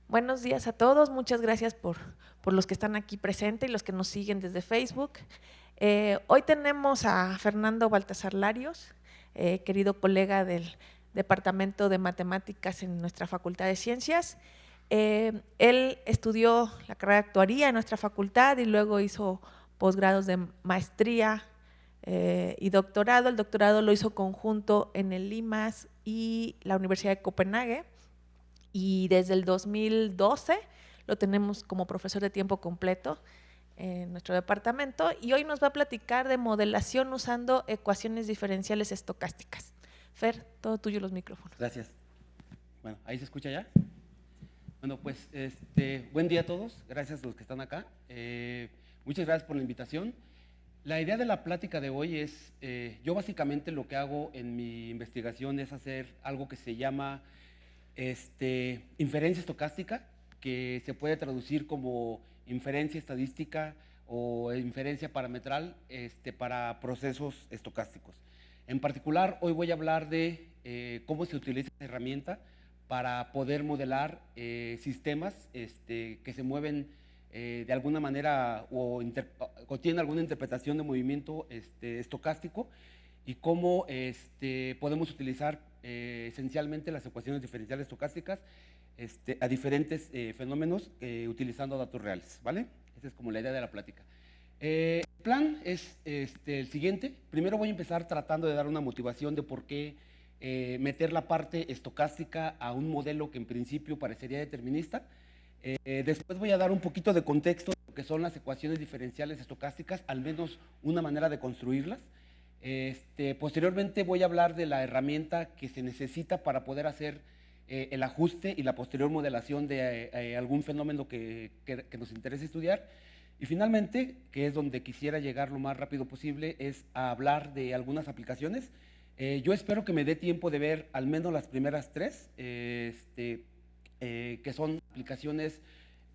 Buenos días a todos, muchas gracias por los que están aquí presentes y los que nos siguen desde Facebook. Hoy tenemos a Fernando Baltasar Larios, querido colega del Departamento de Matemáticas en nuestra Facultad de Ciencias. Él estudió la carrera de actuaría en nuestra facultad y luego hizo posgrados de maestría y doctorado. El doctorado lo hizo conjunto en el LIMAS y la Universidad de Copenhague. Y desde el 2012 lo tenemos como profesor de tiempo completo en nuestro departamento y hoy nos va a platicar de modelación usando ecuaciones diferenciales estocásticas. Fer, todo tuyo los micrófonos. Gracias. Bueno, ¿ahí se escucha ya? Bueno, pues buen día a todos, gracias a los que están acá. Muchas gracias por la invitación. La idea de la plática de hoy es, yo básicamente lo que hago en mi investigación es hacer algo que se llama inferencia estocástica, que se puede traducir como inferencia estadística o inferencia parametral para procesos estocásticos. En particular, hoy voy a hablar de cómo se utiliza esta herramienta para poder modelar sistemas que se mueven de alguna manera o tienen alguna interpretación de movimiento estocástico y cómo podemos utilizar esencialmente las ecuaciones diferenciales estocásticas a diferentes fenómenos utilizando datos reales, ¿vale? Esa es como la idea de la plática. El plan es el siguiente. Primero voy a empezar tratando de dar una motivación de por qué meter la parte estocástica a un modelo que en principio parecería determinista. Después voy a dar un poquito de contexto de lo que son las ecuaciones diferenciales estocásticas, al menos una manera de construirlas. Posteriormente voy a hablar de la herramienta que se necesita para poder hacer el ajuste y la posterior modelación de algún fenómeno que nos interese estudiar. Y finalmente, que es donde quisiera llegar lo más rápido posible, es a hablar de algunas aplicaciones. Yo espero que me dé tiempo de ver al menos las primeras tres, que son aplicaciones.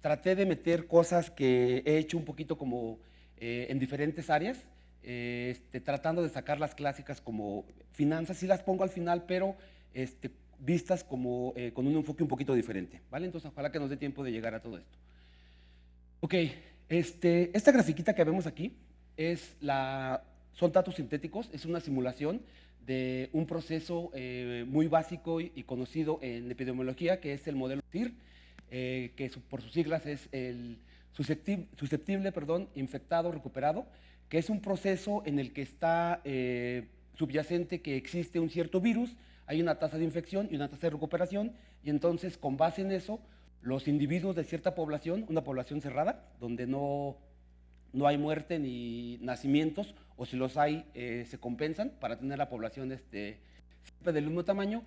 Traté de meter cosas que he hecho un poquito como en diferentes áreas, tratando de sacar las clásicas como finanzas, sí las pongo al final, pero vistas como con un enfoque un poquito diferente, ¿vale? Entonces, ojalá que nos dé tiempo de llegar a todo esto. Ok, esta grafiquita que vemos aquí son datos sintéticos, es una simulación de un proceso muy básico y conocido en epidemiología, que es el modelo SIR, que por sus siglas es el susceptible, infectado, recuperado, que es un proceso en el que está subyacente que existe un cierto virus, hay una tasa de infección y una tasa de recuperación, y entonces con base en eso, los individuos de cierta población, una población cerrada, donde no hay muerte ni nacimientos, o si los hay, se compensan para tener la población siempre del mismo tamaño.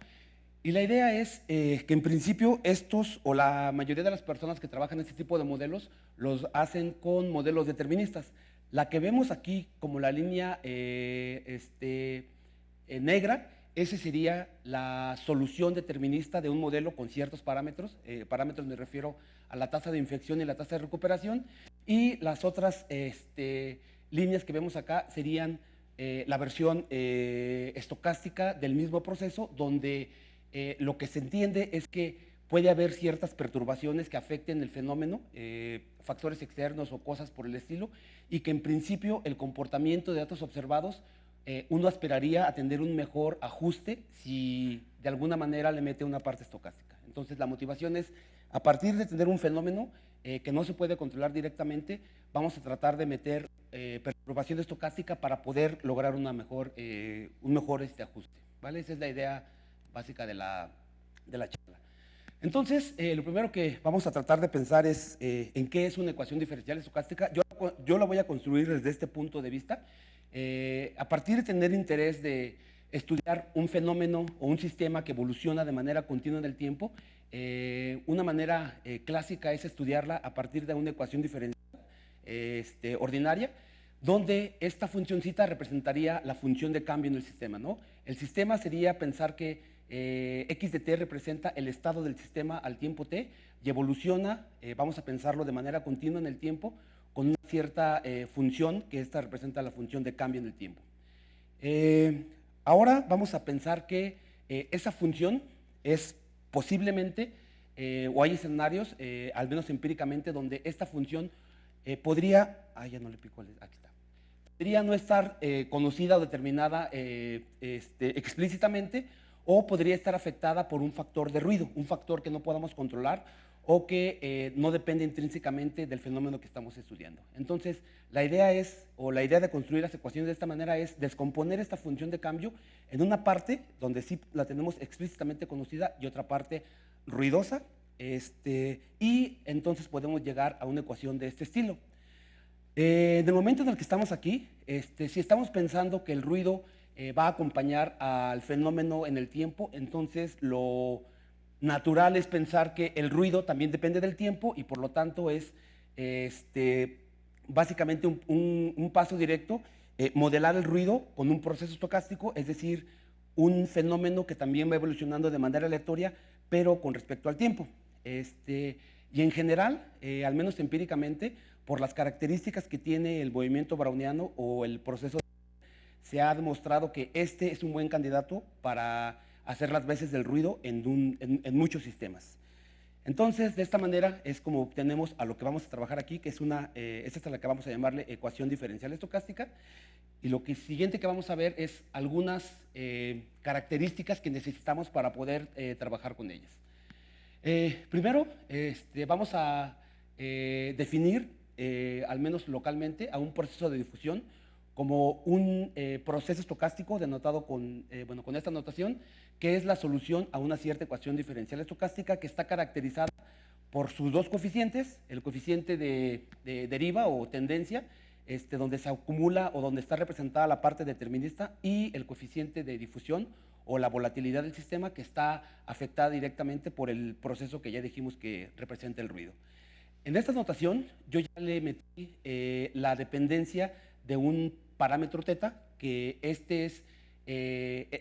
Y la idea es que en principio estos, o la mayoría de las personas que trabajan en este tipo de modelos, los hacen con modelos deterministas. La que vemos aquí como la línea negra, ese sería la solución determinista de un modelo con ciertos parámetros. Parámetros me refiero a la tasa de infección y la tasa de recuperación. Y las otras líneas que vemos acá serían la versión estocástica del mismo proceso, donde lo que se entiende es que puede haber ciertas perturbaciones que afecten el fenómeno, factores externos o cosas por el estilo, y que en principio el comportamiento de datos observados uno esperaría a tener un mejor ajuste si de alguna manera le mete una parte estocástica. Entonces la motivación es, a partir de tener un fenómeno que no se puede controlar directamente, vamos a tratar de meter perturbación estocástica para poder lograr un mejor ajuste, ¿vale? Esa es la idea básica de la charla. Entonces, lo primero que vamos a tratar de pensar es en qué es una ecuación diferencial estocástica. Yo la voy a construir desde este punto de vista. A partir de tener interés de estudiar un fenómeno o un sistema que evoluciona de manera continua en el tiempo, una manera clásica es estudiarla a partir de una ecuación diferencial ordinaria, donde esta funcioncita representaría la función de cambio en el sistema, ¿no? El sistema sería pensar que x de t representa el estado del sistema al tiempo t y evoluciona, vamos a pensarlo de manera continua en el tiempo, con una cierta función, que esta representa la función de cambio en el tiempo. Ahora vamos a pensar que esa función es posiblemente o hay escenarios, al menos empíricamente, donde esta función podría, ya no le pico, aquí está, podría no estar conocida o determinada explícitamente, o podría estar afectada por un factor de ruido, un factor que no podamos controlar o que no depende intrínsecamente del fenómeno que estamos estudiando. Entonces, la idea de construir las ecuaciones de esta manera es descomponer esta función de cambio en una parte donde sí la tenemos explícitamente conocida y otra parte ruidosa, y entonces podemos llegar a una ecuación de este estilo. En el momento en el que estamos aquí, si estamos pensando que el ruido va a acompañar al fenómeno en el tiempo, entonces lo natural es pensar que el ruido también depende del tiempo y por lo tanto es básicamente un paso directo, modelar el ruido con un proceso estocástico, es decir, un fenómeno que también va evolucionando de manera aleatoria, pero con respecto al tiempo. Y en general, al menos empíricamente, por las características que tiene el movimiento browniano o el proceso, se ha demostrado que este es un buen candidato para hacer las veces del ruido en muchos sistemas. Entonces, de esta manera es como obtenemos a lo que vamos a trabajar aquí, que es esta es la que vamos a llamarle ecuación diferencial estocástica, y lo siguiente que vamos a ver es algunas características que necesitamos para poder trabajar con ellas. Primero, vamos a definir, al menos localmente, a un proceso de difusión como un proceso estocástico denotado con esta notación, que es la solución a una cierta ecuación diferencial estocástica que está caracterizada por sus dos coeficientes, el coeficiente de deriva o tendencia, donde se acumula o donde está representada la parte determinista, y el coeficiente de difusión o la volatilidad del sistema, que está afectada directamente por el proceso que ya dijimos que representa el ruido. En esta notación yo ya le metí la dependencia de un parámetro θ, que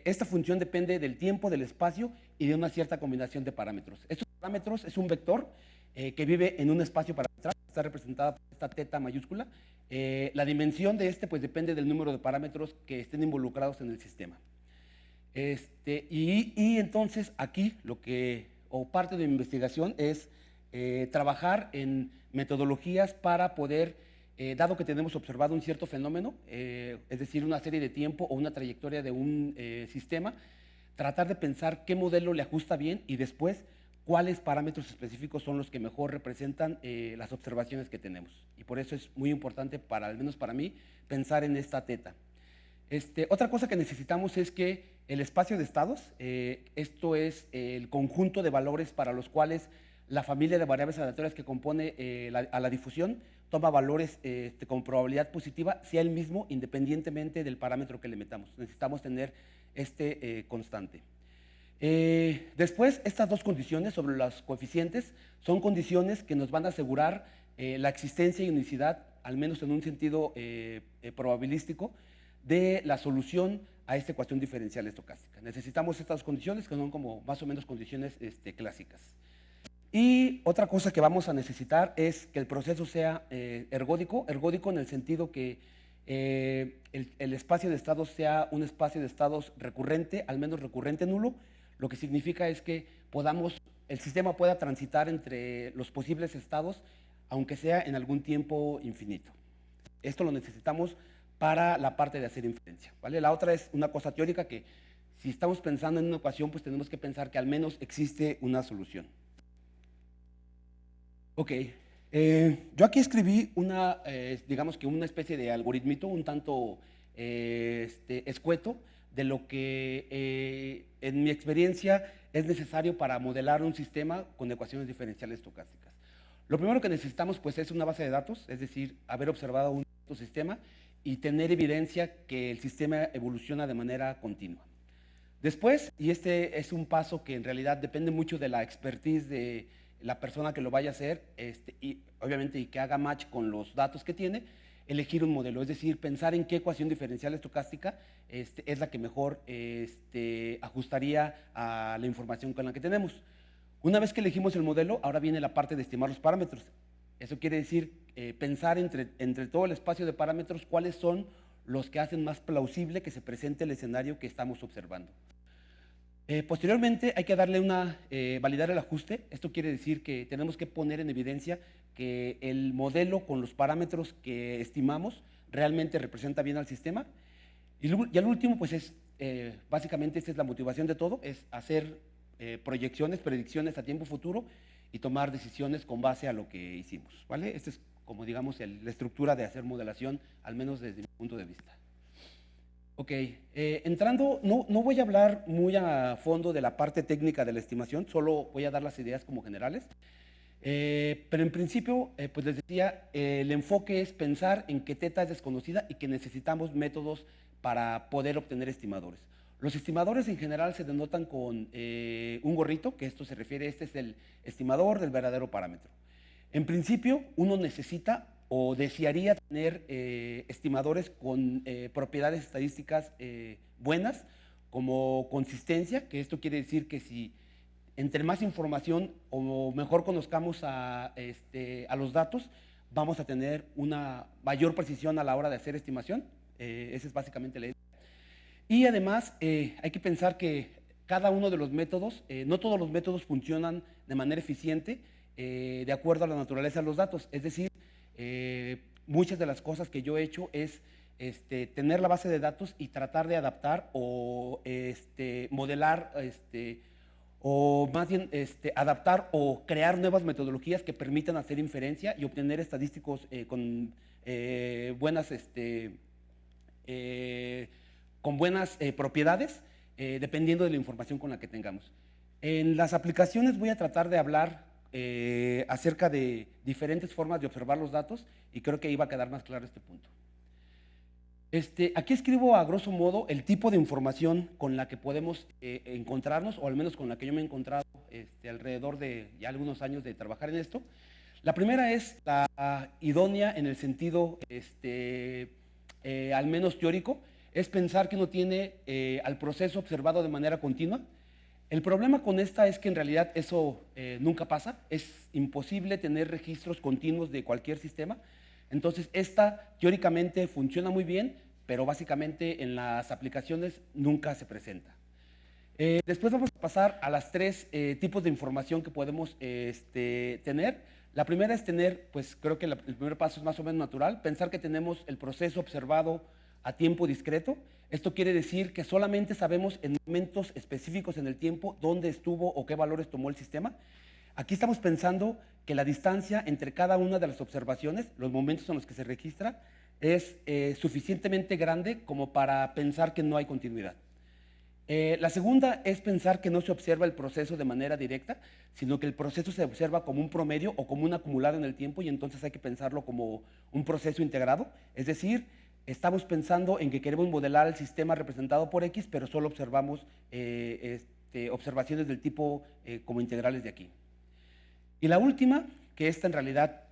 esta función depende del tiempo, del espacio y de una cierta combinación de parámetros. Estos parámetros es un vector que vive en un espacio parametral, está representada por esta θ mayúscula. La dimensión de pues depende del número de parámetros que estén involucrados en el sistema. Y entonces aquí parte de mi investigación es trabajar en metodologías para poder, dado que tenemos observado un cierto fenómeno, es decir, una serie de tiempo o una trayectoria de un sistema, tratar de pensar qué modelo le ajusta bien y después cuáles parámetros específicos son los que mejor representan las observaciones que tenemos. Y por eso es muy importante, al menos para mí, pensar en esta θ. Otra cosa que necesitamos es que el espacio de estados, esto es el conjunto de valores para los cuales la familia de variables aleatorias que compone a la difusión toma valores con probabilidad positiva, sea el mismo independientemente del parámetro que le metamos. Necesitamos tener constante. Después, estas dos condiciones sobre los coeficientes son condiciones que nos van a asegurar la existencia y unicidad, al menos en un sentido probabilístico, de la solución a esta ecuación diferencial estocástica. Necesitamos estas dos condiciones, que son como más o menos condiciones clásicas. Y otra cosa que vamos a necesitar es que el proceso sea ergódico en el sentido que el espacio de estados sea un espacio de estados recurrente, al menos recurrente nulo, lo que significa es que el sistema pueda transitar entre los posibles estados, aunque sea en algún tiempo infinito. Esto lo necesitamos para la parte de hacer inferencia, ¿vale? La otra es una cosa teórica que, si estamos pensando en una ecuación, pues tenemos que pensar que al menos existe una solución. Ok, yo aquí escribí digamos que una especie de algoritmito un tanto escueto de lo que en mi experiencia es necesario para modelar un sistema con ecuaciones diferenciales estocásticas. Lo primero que necesitamos pues es una base de datos, es decir, haber observado un sistema y tener evidencia que el sistema evoluciona de manera continua. Después, y este es un paso que en realidad depende mucho de la expertise de la persona que lo vaya a hacer, y obviamente y que haga match con los datos que tiene, elegir un modelo, es decir, pensar en qué ecuación diferencial estocástica es la que mejor ajustaría a la información con la que tenemos. Una vez que elegimos el modelo, ahora viene la parte de estimar los parámetros. Eso quiere decir pensar entre todo el espacio de parámetros cuáles son los que hacen más plausible que se presente el escenario que estamos observando. Posteriormente hay que darle validar el ajuste. Esto quiere decir que tenemos que poner en evidencia que el modelo con los parámetros que estimamos realmente representa bien al sistema. Y al último, pues básicamente esta es la motivación de todo, es hacer proyecciones, predicciones a tiempo futuro y tomar decisiones con base a lo que hicimos, ¿vale? Esta es como digamos la estructura de hacer modelación, al menos desde mi punto de vista. Ok, entrando, no voy a hablar muy a fondo de la parte técnica de la estimación, solo voy a dar las ideas como generales. Pero en principio, pues les decía, el enfoque es pensar en que teta es desconocida y que necesitamos métodos para poder obtener estimadores. Los estimadores en general se denotan con un gorrito, que esto se refiere, este es el estimador del verdadero parámetro. En principio, uno necesita o desearía tener estimadores con propiedades estadísticas buenas, como consistencia, que esto quiere decir que si entre más información o mejor conozcamos a los datos, vamos a tener una mayor precisión a la hora de hacer estimación. Esa es básicamente la idea. Y además hay que pensar que cada uno de los métodos, no todos los métodos funcionan de manera eficiente de acuerdo a la naturaleza de los datos. Es decir, muchas de las cosas que yo he hecho es tener la base de datos y tratar de adaptar o modelar o más bien adaptar o crear nuevas metodologías que permitan hacer inferencia y obtener estadísticos con buenas propiedades, dependiendo de la información con la que tengamos. En las aplicaciones voy a tratar de hablar acerca de diferentes formas de observar los datos y creo que ahí va a quedar más claro este punto. Aquí escribo a grosso modo el tipo de información con la que podemos encontrarnos, o al menos con la que yo me he encontrado alrededor de ya algunos años de trabajar en esto. La primera es la idónea en el sentido al menos teórico, es pensar que uno tiene al proceso observado de manera continua. El problema con esta es que en realidad eso nunca pasa, es imposible tener registros continuos de cualquier sistema. Entonces, esta teóricamente funciona muy bien, pero básicamente en las aplicaciones nunca se presenta. Después vamos a pasar a las tres tipos de información que podemos tener. La primera es tener, pues creo que el primer paso es más o menos natural, pensar que tenemos el proceso observado a tiempo discreto. Esto quiere decir que solamente sabemos en momentos específicos en el tiempo dónde estuvo o qué valores tomó el sistema. Aquí estamos pensando que la distancia entre cada una de las observaciones, los momentos en los que se registra, es suficientemente grande como para pensar que no hay continuidad. La segunda es pensar que no se observa el proceso de manera directa, sino que el proceso se observa como un promedio o como un acumulado en el tiempo y entonces hay que pensarlo como un proceso integrado. Es decir, estamos pensando en que queremos modelar el sistema representado por X, pero solo observamos observaciones del tipo como integrales de aquí. Y la última, que esta en realidad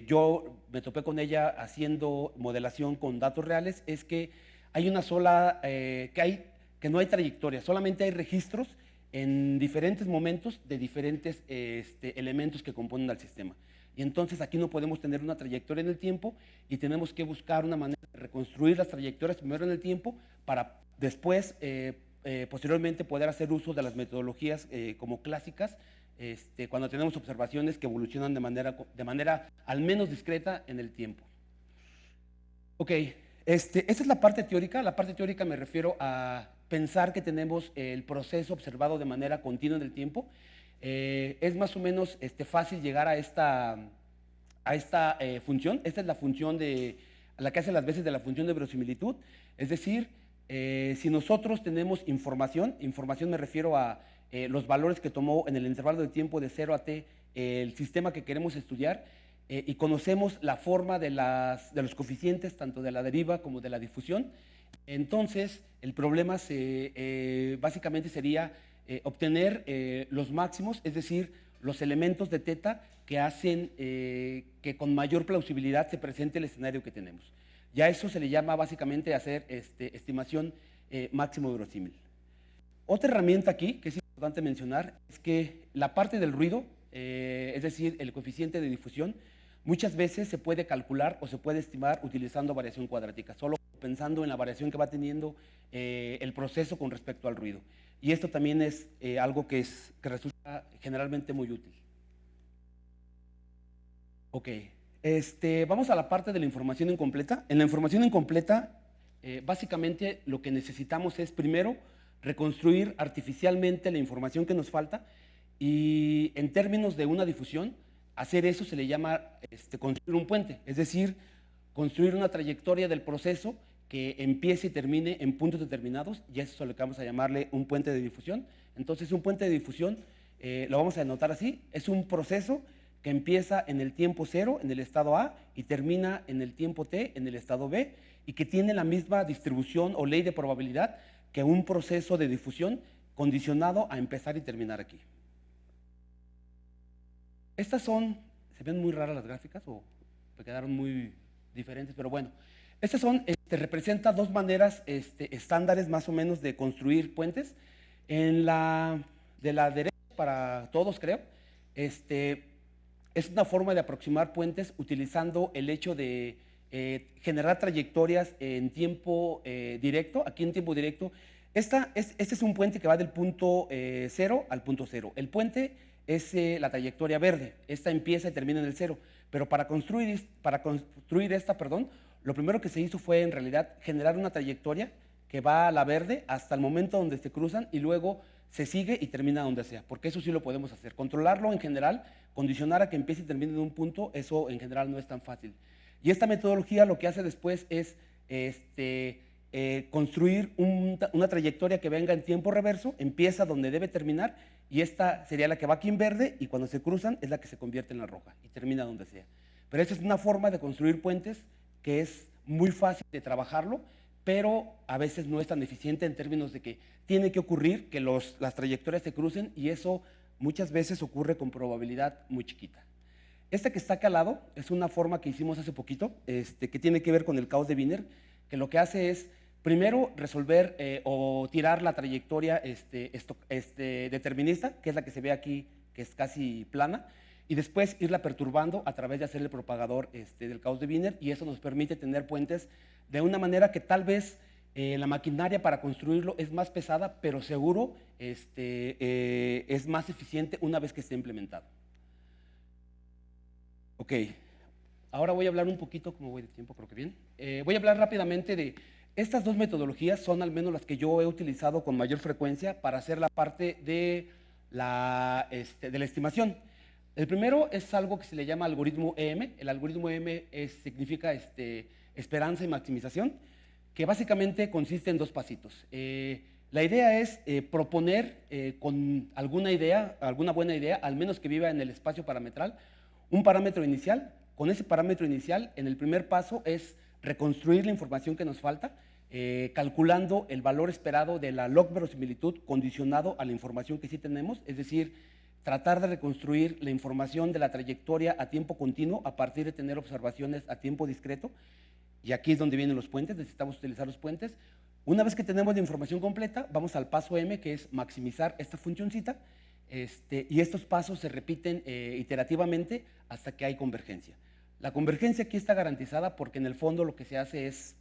yo me topé con ella haciendo modelación con datos reales, es que hay una sola, que no hay trayectoria, solamente hay registros en diferentes momentos de diferentes elementos que componen al sistema. Y entonces aquí no podemos tener una trayectoria en el tiempo y tenemos que buscar una manera de reconstruir las trayectorias primero en el tiempo para después, posteriormente, poder hacer uso de las metodologías como clásicas cuando tenemos observaciones que evolucionan de manera al menos discreta en el tiempo. Ok, esta es la parte teórica. La parte teórica me refiero a pensar que tenemos el proceso observado de manera continua en el tiempo. Es más o menos fácil llegar a esta función. Esta es la función la que hace las veces de la función de verosimilitud. Es decir, si nosotros tenemos información me refiero a los valores que tomó en el intervalo de tiempo de 0 a t el sistema que queremos estudiar y conocemos la forma de los coeficientes, tanto de la deriva como de la difusión, entonces el problema básicamente sería obtener los máximos, es decir, los elementos de teta que hacen que con mayor plausibilidad se presente el escenario que tenemos. Ya eso se le llama básicamente hacer estimación máximo verosímil. Otra herramienta aquí que es importante mencionar es que la parte del ruido, es decir, el coeficiente de difusión, muchas veces se puede calcular o se puede estimar utilizando variación cuadrática, solo pensando en la variación que va teniendo el proceso con respecto al ruido. Y esto también es algo que resulta generalmente muy útil. Ok, vamos a la parte de la información incompleta. En la información incompleta, básicamente lo que necesitamos es primero reconstruir artificialmente la información que nos falta y en términos de una difusión, hacer eso se le llama construir un puente, es decir, construir una trayectoria del proceso que empiece y termine en puntos determinados, y eso es lo que vamos a llamarle un puente de difusión. Entonces, un puente de difusión, lo vamos a denotar así, es un proceso que empieza en el tiempo 0, en el estado A, y termina en el tiempo T, en el estado B, y que tiene la misma distribución o ley de probabilidad que un proceso de difusión condicionado a empezar y terminar aquí. Estas se ven muy raras las gráficas o me quedaron muy diferentes, pero bueno. Estas representan dos maneras estándares más o menos de construir puentes. De la derecha para todos, creo, es una forma de aproximar puentes utilizando el hecho de generar trayectorias en tiempo directo. Aquí en tiempo directo, este es un puente que va del punto 0 al punto 0. El puente es la trayectoria verde. Esta empieza y termina en el 0. Pero para construir esta, lo primero que se hizo fue en realidad generar una trayectoria que va a la verde hasta el momento donde se cruzan y luego se sigue y termina donde sea, porque eso sí lo podemos hacer. Controlarlo en general, condicionar a que empiece y termine en un punto, eso en general no es tan fácil. Y esta metodología lo que hace después es construir una trayectoria que venga en tiempo reverso, empieza donde debe terminar, y esta sería la que va aquí en verde, y cuando se cruzan es la que se convierte en la roja, y termina donde sea. Pero esa es una forma de construir puentes que es muy fácil de trabajarlo, pero a veces no es tan eficiente en términos de que tiene que ocurrir que las trayectorias se crucen, y eso muchas veces ocurre con probabilidad muy chiquita. Esta que está acá al lado es una forma que hicimos hace poquito, que tiene que ver con el caos de Wiener, que lo que hace es primero resolver o tirar la trayectoria determinista, que es la que se ve aquí, que es casi plana, y después irla perturbando a través de hacer el propagador del caos de Wiener, y eso nos permite tener puentes de una manera que tal vez la maquinaria para construirlo es más pesada, pero seguro es más eficiente una vez que esté implementado. Ok, ahora voy a hablar un poquito, como voy de tiempo, creo que bien. Voy a hablar rápidamente de estas dos metodologías, son al menos las que yo he utilizado con mayor frecuencia para hacer la parte de la estimación. El primero es algo que se le llama algoritmo EM. El algoritmo EM significa esperanza y maximización, que básicamente consiste en dos pasitos. La idea es proponer con alguna buena idea, al menos que viva en el espacio parametral, un parámetro inicial. Con ese parámetro inicial, en el primer paso es reconstruir la información que nos falta, calculando el valor esperado de la log verosimilitud condicionado a la información que sí tenemos, es decir, tratar de reconstruir la información de la trayectoria a tiempo continuo a partir de tener observaciones a tiempo discreto. Y aquí es donde vienen los puentes, necesitamos utilizar los puentes. Una vez que tenemos la información completa, vamos al paso M, que es maximizar esta funcioncita, y estos pasos se repiten iterativamente hasta que hay convergencia. La convergencia aquí está garantizada porque en el fondo lo que se hace es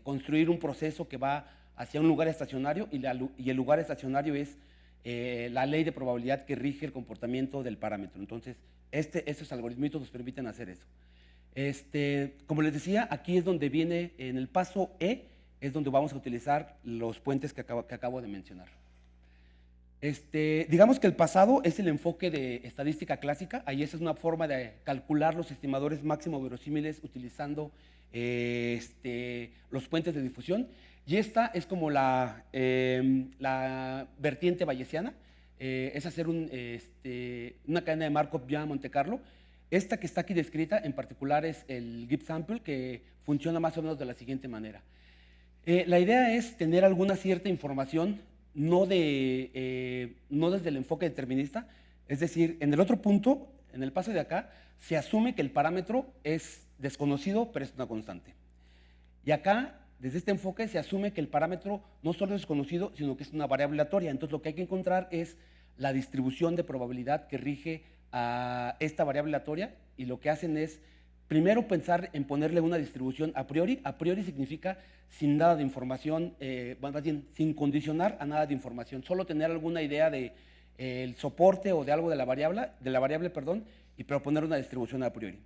construir un proceso que va hacia un lugar estacionario, y el lugar estacionario es la ley de probabilidad que rige el comportamiento del parámetro. Entonces, estos algoritmos nos permiten hacer eso. Como les decía, aquí es donde viene, en el paso E, es donde vamos a utilizar los puentes que acabo de mencionar. Digamos que el pasado es el enfoque de estadística clásica. Ahí esa es una forma de calcular los estimadores máximo verosímiles utilizando los puentes de difusión. Y esta es como la vertiente bayesiana, es hacer una cadena de Markov vía Monte Carlo. Esta que está aquí descrita en particular es el Gibbs sample, que funciona más o menos de la siguiente manera. La idea es tener alguna cierta información, no desde el enfoque determinista, es decir, en el otro punto, en el paso de acá, se asume que el parámetro es desconocido, pero es una constante. Y acá, desde este enfoque, se asume que el parámetro no solo es desconocido, sino que es una variable aleatoria. Entonces, lo que hay que encontrar es la distribución de probabilidad que rige a esta variable aleatoria, y lo que hacen es primero pensar en ponerle una distribución a priori. A priori significa sin nada de información, más bien sin condicionar a nada de información, solo tener alguna idea de el soporte o de algo de la variable, perdón, y proponer una distribución a priori.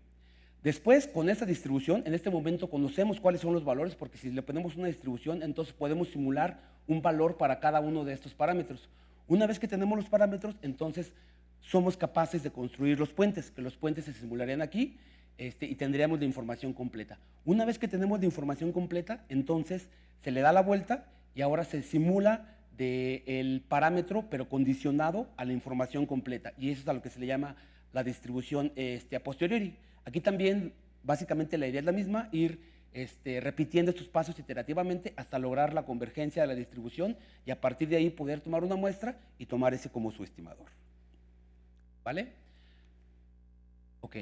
Después, con esta distribución, en este momento conocemos cuáles son los valores, porque si le ponemos una distribución, entonces podemos simular un valor para cada uno de estos parámetros. Una vez que tenemos los parámetros, entonces somos capaces de construir los puentes, que los puentes se simularían aquí, y tendríamos la información completa. Una vez que tenemos la información completa, entonces se le da la vuelta y ahora se simula del parámetro, pero condicionado a la información completa. Y eso es a lo que se le llama la distribución a posteriori. Aquí también, básicamente, la idea es la misma, ir repitiendo estos pasos iterativamente hasta lograr la convergencia de la distribución y a partir de ahí poder tomar una muestra y tomar ese como su estimador. ¿Vale? Ok.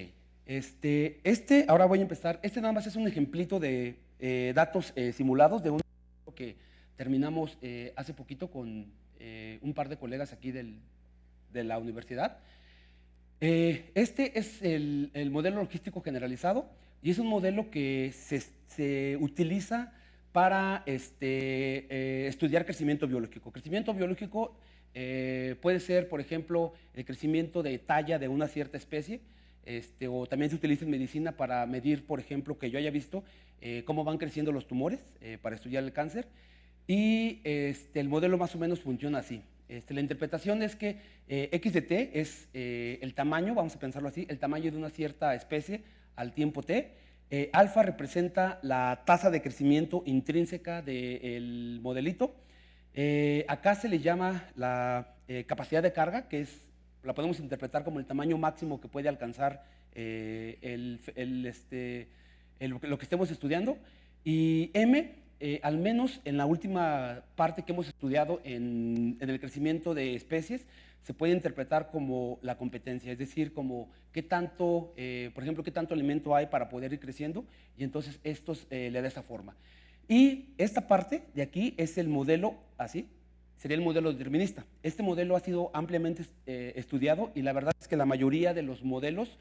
Ahora voy a empezar. Nada más es un ejemplito de datos simulados de un que terminamos hace poquito con un par de colegas aquí de la universidad. Este es el modelo logístico generalizado y es un modelo que se utiliza para estudiar crecimiento biológico. Crecimiento biológico puede ser, por ejemplo, el crecimiento de talla de una cierta especie, o también se utiliza en medicina para medir, por ejemplo, que yo haya visto cómo van creciendo los tumores para estudiar el cáncer. Y el modelo más o menos funciona así. La interpretación es que x de t es el tamaño, vamos a pensarlo así, el tamaño de una cierta especie al tiempo t. Alfa representa la tasa de crecimiento intrínseca del modelito. Acá se le llama la capacidad de carga, que la podemos interpretar como el tamaño máximo que puede alcanzar lo que estemos estudiando. Y m, al menos en la última parte que hemos estudiado en el crecimiento de especies, se puede interpretar como la competencia, es decir, como qué tanto, por ejemplo, qué tanto alimento hay para poder ir creciendo, y entonces esto le da esa forma. Y esta parte de aquí es el modelo, así, sería el modelo determinista. Este modelo ha sido ampliamente estudiado y la verdad es que la mayoría de los modelos,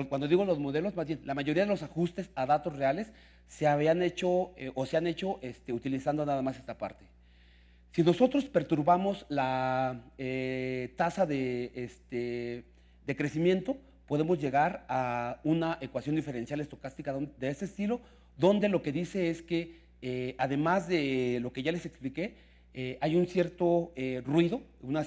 cuando digo los modelos, más bien, la mayoría de los ajustes a datos reales se habían hecho o se han hecho utilizando nada más esta parte. Si nosotros perturbamos la tasa de crecimiento, podemos llegar a una ecuación diferencial estocástica de este estilo, donde lo que dice es que además de lo que ya les expliqué, hay un cierto ruido, un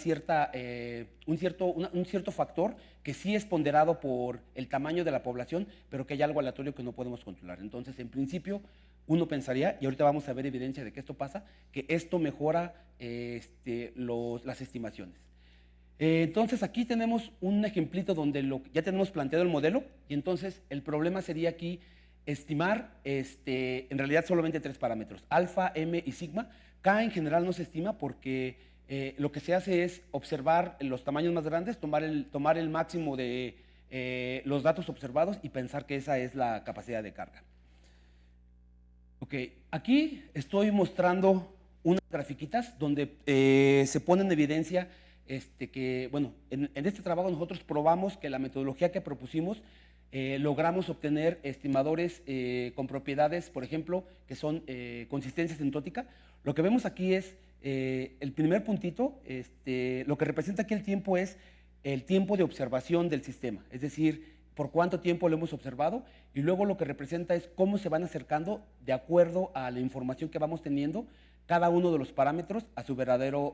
cierto factor que sí es ponderado por el tamaño de la población, pero que hay algo aleatorio que no podemos controlar. Entonces, en principio, uno pensaría, y ahorita vamos a ver evidencia de que esto pasa, que esto mejora las estimaciones. Entonces, aquí tenemos un ejemplito donde ya tenemos planteado el modelo, y entonces el problema sería aquí estimar en realidad solamente 3 parámetros, alfa, m y sigma. K en general no se estima porque lo que se hace es observar los tamaños más grandes, tomar el máximo de los datos observados y pensar que esa es la capacidad de carga. Ok, aquí estoy mostrando unas grafiquitas donde se pone en evidencia que, bueno, en este trabajo nosotros probamos que la metodología que propusimos logramos obtener estimadores con propiedades, por ejemplo, que son consistencia asintótica. Lo que vemos aquí es el primer puntito, lo que representa aquí el tiempo es el tiempo de observación del sistema, es decir, por cuánto tiempo lo hemos observado, y luego lo que representa es cómo se van acercando de acuerdo a la información que vamos teniendo cada uno de los parámetros a su verdadero,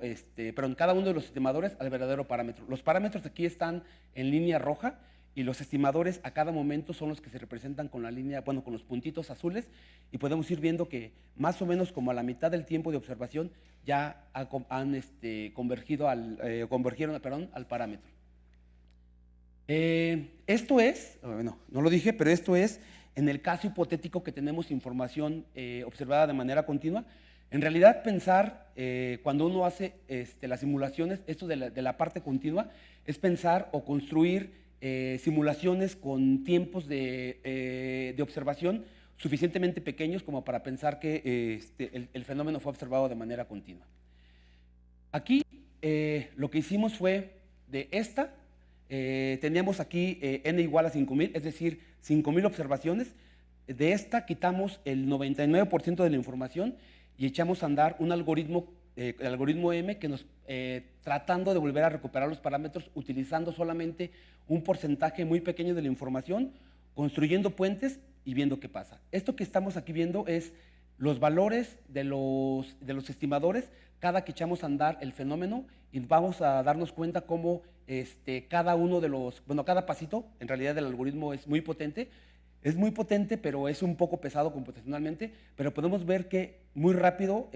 cada uno de los estimadores al verdadero parámetro. Los parámetros aquí están en línea roja y los estimadores a cada momento son los que se representan con la línea, bueno, con los puntitos azules, y podemos ir viendo que más o menos como a la mitad del tiempo de observación ya han convergieron al parámetro. Esto es, bueno, no lo dije, pero esto es en el caso hipotético que tenemos información observada de manera continua. En realidad, pensar, cuando uno hace las simulaciones, esto de la parte continua, es pensar o construir simulaciones con tiempos de observación suficientemente pequeños como para pensar que el fenómeno fue observado de manera continua. Aquí lo que hicimos fue de teníamos aquí n igual a 5,000, es decir, 5,000 observaciones. De esta quitamos el 99% de la información y echamos a andar un algoritmo, el algoritmo M, que nos, tratando de volver a recuperar los parámetros utilizando solamente un porcentaje muy pequeño de la información, construyendo puentes y viendo qué pasa. Esto que estamos aquí viendo es los valores de los estimadores cada que echamos a andar el fenómeno, y vamos a darnos cuenta cómo cada uno de los, bueno, cada pasito en realidad del algoritmo es muy potente. Es muy potente, pero es un poco pesado computacionalmente, pero podemos ver que muy rápido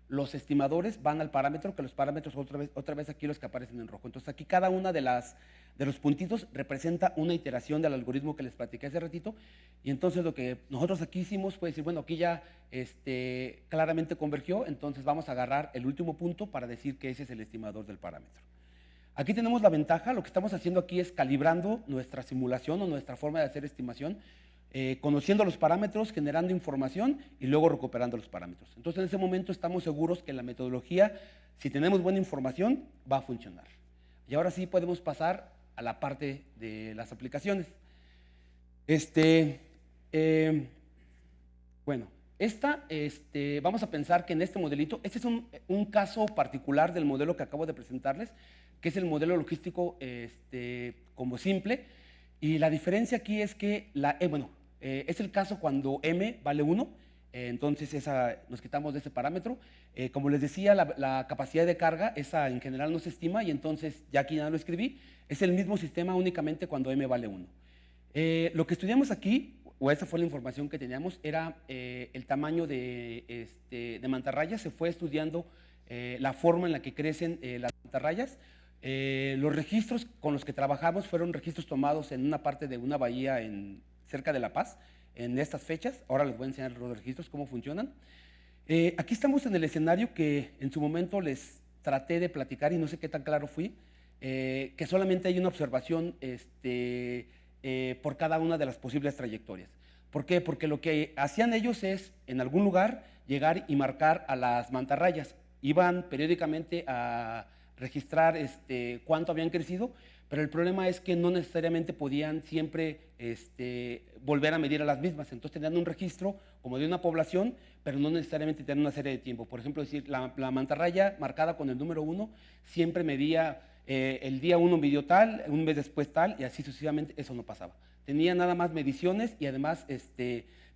los estimadores van al parámetro, que los parámetros otra vez aquí los que aparecen en rojo. Entonces aquí cada una de los puntitos representa una iteración del algoritmo que les platiqué hace ratito, y entonces lo que nosotros aquí hicimos fue decir, bueno, aquí ya claramente convergió, entonces vamos a agarrar el último punto para decir que ese es el estimador del parámetro. Aquí tenemos la ventaja, lo que estamos haciendo aquí es calibrando nuestra simulación o nuestra forma de hacer estimación, conociendo los parámetros, generando información y luego recuperando los parámetros. Entonces en ese momento estamos seguros que la metodología, si tenemos buena información, va a funcionar. Y ahora sí podemos pasar a la parte de las aplicaciones. Bueno, vamos a pensar que en este modelito, este es un caso particular del modelo que acabo de presentarles, que es el modelo logístico como simple, y la diferencia aquí es que es el caso cuando m vale 1, entonces nos quitamos de ese parámetro. Como les decía, la capacidad de carga, esa en general no se estima, y entonces ya aquí ya lo escribí, es el mismo sistema únicamente cuando m vale 1. Lo que estudiamos aquí, o esa fue la información que teníamos, era el tamaño de mantarrayas. Se fue estudiando la forma en la que crecen las mantarrayas. Los registros con los que trabajamos fueron registros tomados en una parte de una bahía cerca de La Paz, en estas fechas. Ahora les voy a enseñar los registros, cómo funcionan. Aquí estamos en el escenario que en su momento les traté de platicar y no sé qué tan claro fui, que solamente hay una observación por cada una de las posibles trayectorias. ¿Por qué? Porque lo que hacían ellos es, en algún lugar, llegar y marcar a las mantarrayas. Iban periódicamente a registrar cuánto habían crecido, pero el problema es que no necesariamente podían siempre volver a medir a las mismas. Entonces tenían un registro como de una población, pero no necesariamente tenían una serie de tiempo. Por ejemplo, decir, la mantarraya marcada con el número 1 siempre medía, el día 1 midió tal, un mes después tal, y así sucesivamente. Eso no pasaba. Tenían nada más mediciones y además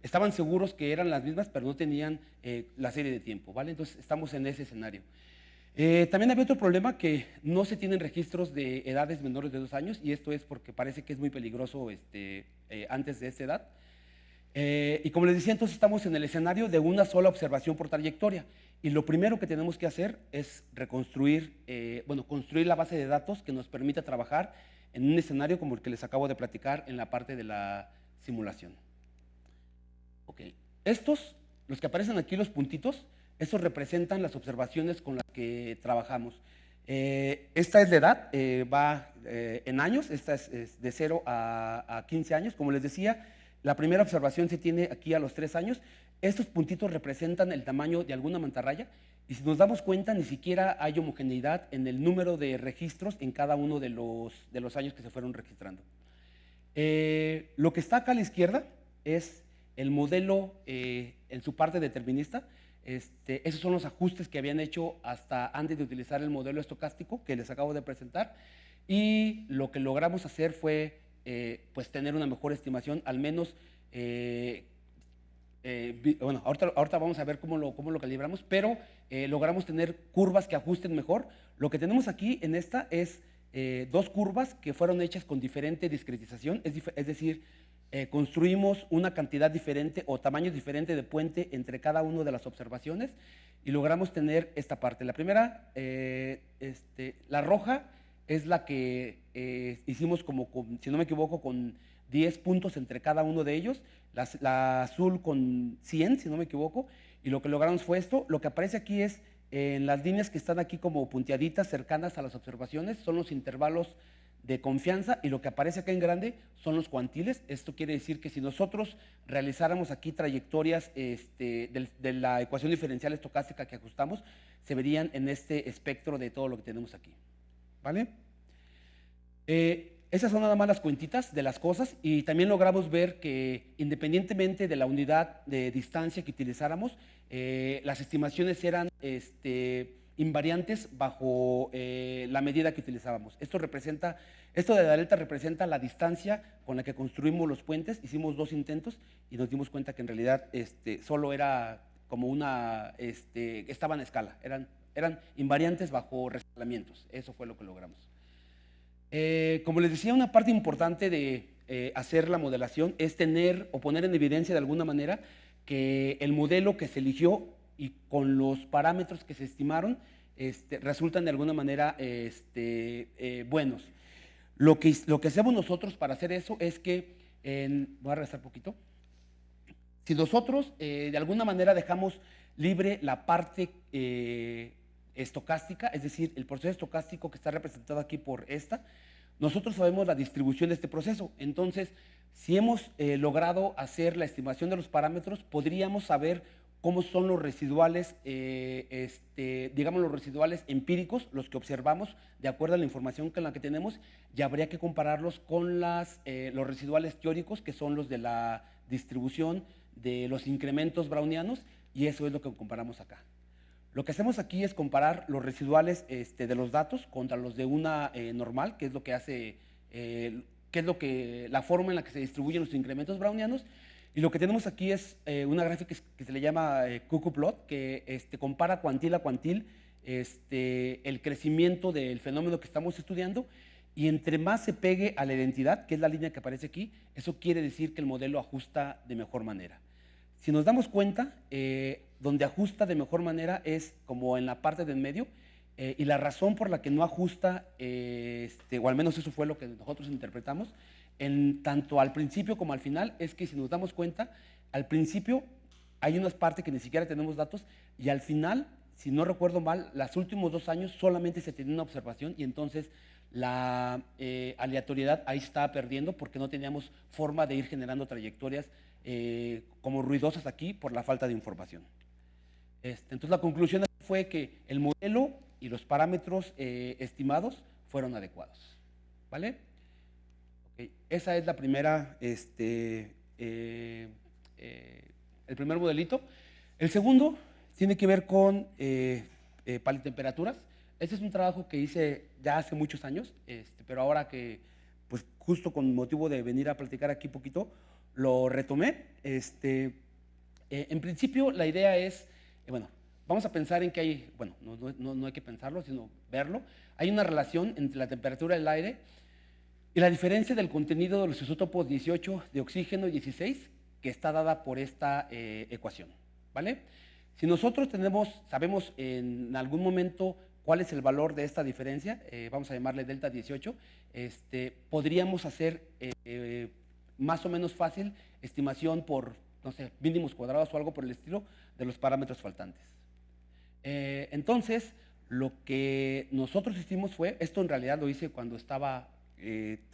estaban seguros que eran las mismas, pero no tenían la serie de tiempo, ¿vale? Entonces estamos en ese escenario. También había otro problema, que no se tienen registros de edades menores de 2 años, y esto es porque parece que es muy peligroso antes de esta edad. Y como les decía, entonces estamos en el escenario de una sola observación por trayectoria, y lo primero que tenemos que hacer es construir la base de datos que nos permita trabajar en un escenario como el que les acabo de platicar en la parte de la simulación. Ok, los que aparecen aquí, los puntitos, esos representan las observaciones con las que trabajamos. Esta es la edad, va en años, esta es de 0 a 15 años. Como les decía, la primera observación se tiene aquí a los 3 años. Estos puntitos representan el tamaño de alguna mantarraya, y si nos damos cuenta, ni siquiera hay homogeneidad en el número de registros en cada uno de los años que se fueron registrando. Lo que está acá a la izquierda es el modelo en su parte determinista. Esos son los ajustes que habían hecho hasta antes de utilizar el modelo estocástico que les acabo de presentar, y lo que logramos hacer fue pues tener una mejor estimación, al menos. Bueno, ahorita vamos a ver cómo lo calibramos, pero logramos tener curvas que ajusten mejor. Lo que tenemos aquí en esta es 2 curvas que fueron hechas con diferente discretización, es decir, construimos una cantidad diferente o tamaño diferente de puente entre cada una de las observaciones, y logramos tener esta parte. La primera, la roja, es la que hicimos si no me equivoco, con 10 puntos entre cada uno de ellos, la azul con 100, si no me equivoco, y lo que logramos fue esto. Lo que aparece aquí es, en las líneas que están aquí como punteaditas cercanas a las observaciones, son los intervalos de confianza, y lo que aparece acá en grande son los cuantiles. Esto quiere decir que si nosotros realizáramos aquí trayectorias de la ecuación diferencial estocástica que ajustamos, se verían en este espectro de todo lo que tenemos aquí, ¿vale? Esas son nada más las cuentitas de las cosas y también logramos ver que independientemente de la unidad de distancia que utilizáramos, las estimaciones eran invariantes bajo la medida que utilizábamos. Esto de la delta representa la distancia con la que construimos los puentes. Hicimos 2 intentos y nos dimos cuenta que en realidad solo era como estaban a escala, eran invariantes bajo rescalamientos. Eso fue lo que logramos. Como les decía, una parte importante de hacer la modelación es tener o poner en evidencia de alguna manera que el modelo que se eligió y con los parámetros que se estimaron resultan de alguna manera buenos. Lo que hacemos nosotros para hacer eso es que, voy a regresar un poquito, si nosotros de alguna manera dejamos libre la parte estocástica, es decir, el proceso estocástico que está representado aquí por nosotros sabemos la distribución de este proceso. Entonces, si hemos logrado hacer la estimación de los parámetros, podríamos saber cómo son los residuales, digamos los residuales empíricos, los que observamos de acuerdo a la información con la que tenemos, y habría que compararlos con los residuales teóricos, que son los de la distribución de los incrementos brownianos, y eso es lo que comparamos acá. Lo que hacemos aquí es comparar los residuales de los datos contra los de una normal, que es lo que hace, la forma en la que se distribuyen los incrementos brownianos. Y lo que tenemos aquí es una gráfica que se le llama cuckoo plot, que compara cuantil a cuantil el crecimiento del fenómeno que estamos estudiando, y entre más se pegue a la identidad, que es la línea que aparece aquí, eso quiere decir que el modelo ajusta de mejor manera. Si nos damos cuenta, donde ajusta de mejor manera es como en la parte del medio, y la razón por la que no ajusta, o al menos eso fue lo que nosotros interpretamos, tanto al principio como al final, es que si nos damos cuenta, al principio hay unas partes que ni siquiera tenemos datos, y al final, si no recuerdo mal, los últimos 2 años solamente se tenía una observación, y entonces la aleatoriedad ahí estaba perdiendo porque no teníamos forma de ir generando trayectorias como ruidosas aquí por la falta de información. Entonces la conclusión fue que el modelo y los parámetros estimados fueron adecuados. ¿Vale? Okay. Esa es la primera, el primer modelito. El segundo tiene que ver con palitemperaturas. Este es un trabajo que hice ya hace muchos años, pero ahora que, pues justo con motivo de venir a platicar aquí poquito, lo retomé. En principio la idea es, bueno, vamos a pensar en que hay, bueno, no hay que pensarlo, sino verlo. Hay una relación entre la temperatura del aire y la diferencia del contenido de los isótopos 18 de oxígeno y 16, que está dada por esta ecuación, ¿vale? Si nosotros sabemos en algún momento cuál es el valor de esta diferencia, vamos a llamarle delta 18, podríamos hacer más o menos fácil estimación por, no sé, mínimos cuadrados o algo por el estilo de los parámetros faltantes. Entonces, lo que nosotros hicimos fue, esto en realidad lo hice cuando estaba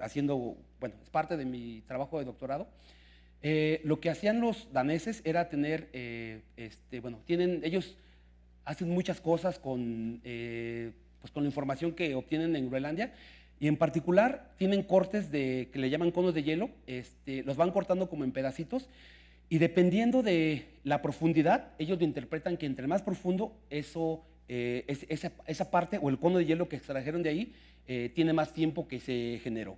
haciendo, bueno, es parte de mi trabajo de doctorado. Lo que hacían los daneses era tener, bueno, ellos hacen muchas cosas pues con la información que obtienen en Groenlandia, y en particular tienen cortes que le llaman conos de hielo, los van cortando como en pedacitos, y dependiendo de la profundidad, ellos lo interpretan que entre más profundo, esa parte o el cono de hielo que extrajeron de ahí tiene más tiempo que se generó.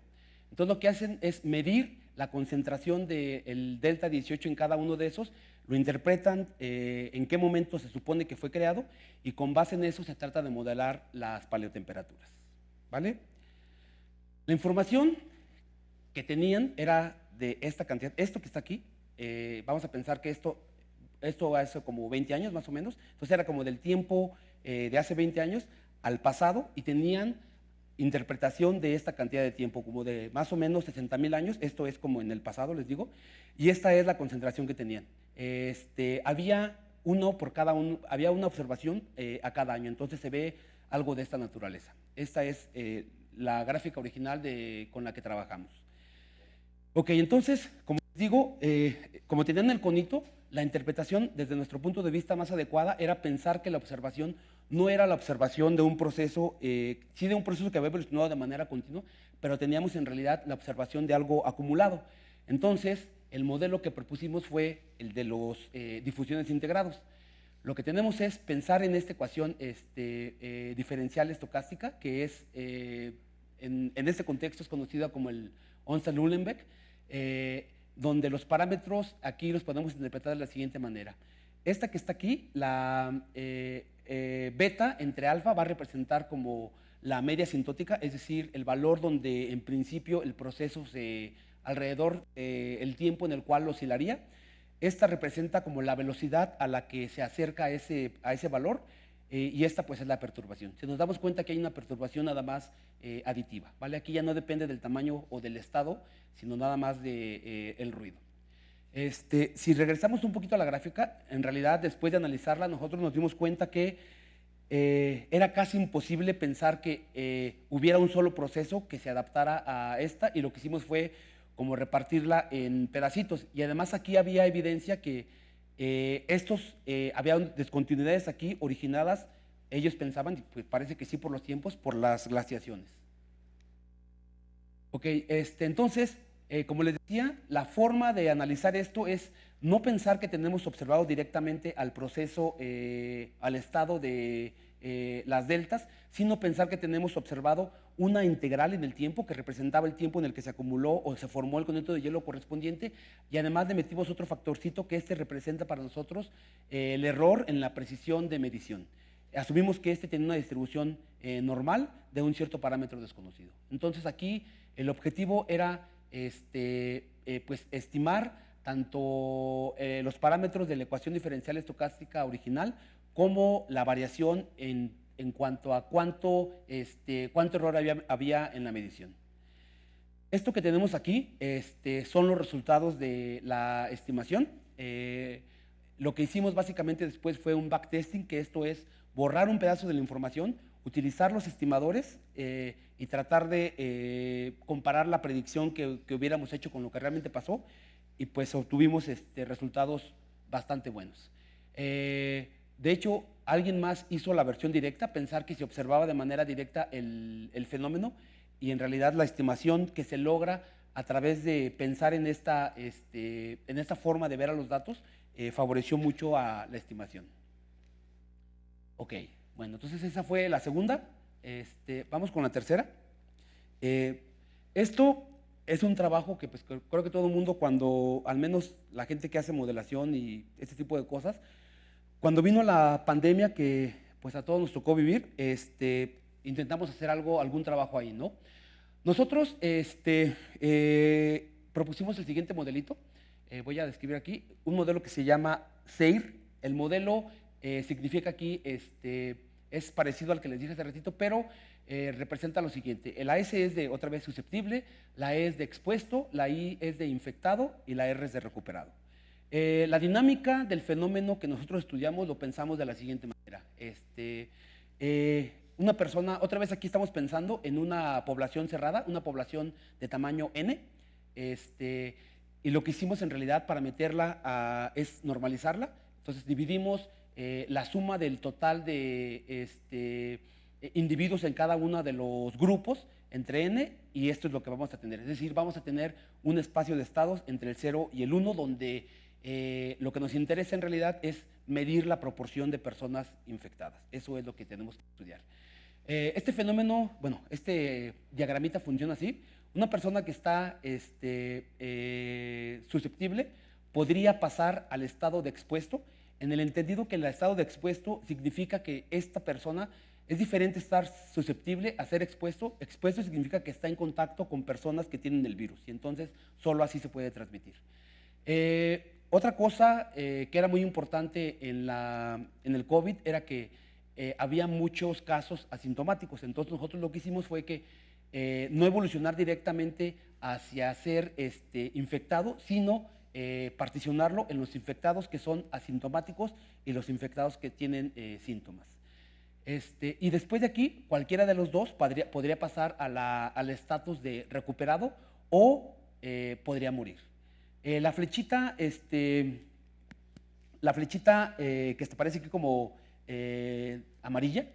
Entonces lo que hacen es medir la concentración del delta 18 en cada uno de esos, lo interpretan en qué momento se supone que fue creado, y con base en eso se trata de modelar las paleotemperaturas, ¿vale? La información que tenían era de esta cantidad, esto que está aquí, vamos a pensar que esto hace como 20 años más o menos, entonces era como del tiempo de hace 20 años al pasado, y tenían interpretación de esta cantidad de tiempo, como de más o menos 60,000 años, esto es como en el pasado, les digo, y esta es la concentración que tenían. Había había una observación a cada año, entonces se ve algo de esta naturaleza. Esta es la gráfica original con la que trabajamos. Ok, entonces, como les digo, como tenían el conito, la interpretación desde nuestro punto de vista más adecuada era pensar que la observación no era la observación de un proceso, sí de un proceso que había evolucionado de manera continua, pero teníamos en realidad la observación de algo acumulado. Entonces, el modelo que propusimos fue el de los difusiones integrados. Lo que tenemos es pensar en esta ecuación diferencial estocástica, que es, en este contexto es conocida como el Onstad-Uhlenbeck, donde los parámetros aquí los podemos interpretar de la siguiente manera. Esta que está aquí, la beta entre alfa, va a representar como la media asintótica, es decir, el valor donde en principio el proceso alrededor el tiempo en el cual oscilaría. Esta representa como la velocidad a la que se acerca a ese valor, y esta pues es la perturbación. Si nos damos cuenta que hay una perturbación nada más aditiva, ¿vale? Aquí ya no depende del tamaño o del estado, sino nada más del ruido. Si regresamos un poquito a la gráfica, en realidad después de analizarla nosotros nos dimos cuenta que era casi imposible pensar que hubiera un solo proceso que se adaptara a esta, y lo que hicimos fue como repartirla en pedacitos. Y además aquí había evidencia que había descontinuidades aquí originadas, ellos pensaban, pues parece que sí por los tiempos, por las glaciaciones. Ok, entonces, como les decía, la forma de analizar esto es no pensar que tenemos observado directamente al proceso, al estado de las deltas, sino pensar que tenemos observado una integral en el tiempo que representaba el tiempo en el que se acumuló o se formó el conjunto de hielo correspondiente, y además le metimos otro factorcito que representa para nosotros el error en la precisión de medición. Asumimos que tenía una distribución normal de un cierto parámetro desconocido. Entonces aquí el objetivo era pues estimar tanto los parámetros de la ecuación diferencial estocástica original como la variación en cuanto a cuánto error había en la medición. Esto que tenemos aquí son los resultados de la estimación. Lo que hicimos básicamente después fue un backtesting, que esto es borrar un pedazo de la información, utilizar los estimadores y tratar de comparar la predicción que hubiéramos hecho con lo que realmente pasó, y pues obtuvimos resultados bastante buenos. De hecho, alguien más hizo la versión directa, pensar que se observaba de manera directa el fenómeno, y en realidad la estimación que se logra a través de pensar en esta forma de ver a los datos favoreció mucho a la estimación. Ok, bueno, entonces esa fue la segunda. Vamos con la tercera. Esto es un trabajo que pues, creo que todo el mundo, cuando, al menos la gente que hace modelación y este tipo de cosas, cuando vino la pandemia, que pues a todos nos tocó vivir, intentamos hacer algún trabajo ahí, ¿no? Nosotros propusimos el siguiente modelito. Voy a describir aquí un modelo que se llama SEIR. El modelo significa aquí, es parecido al que les dije hace ratito, pero representa lo siguiente. La S es de, otra vez, susceptible, la E es de expuesto, la I es de infectado y la R es de recuperado. La dinámica del fenómeno que nosotros estudiamos lo pensamos de la siguiente manera. Una persona, otra vez aquí estamos pensando en una población cerrada, una población de tamaño N, y lo que hicimos en realidad para meterla es normalizarla. Entonces dividimos la suma del total de individuos en cada uno de los grupos entre N, y esto es lo que vamos a tener. Es decir, vamos a tener un espacio de estados entre el 0 y el 1, donde lo que nos interesa en realidad es medir la proporción de personas infectadas. Eso es lo que tenemos que estudiar. Este fenómeno, bueno, este diagramita funciona así. Una persona que está susceptible podría pasar al estado de expuesto, en el entendido que el estado de expuesto significa que esta persona es diferente estar susceptible a ser expuesto. Expuesto significa que está en contacto con personas que tienen el virus, y entonces solo así se puede transmitir. Otra cosa que era muy importante en el COVID era que había muchos casos asintomáticos. Entonces nosotros lo que hicimos fue que no evolucionar directamente hacia ser infectado, sino particionarlo en los infectados que son asintomáticos y los infectados que tienen síntomas. Y después de aquí, cualquiera de los dos podría pasar al estatus de recuperado o podría morir. La flechita que parece aquí como amarilla.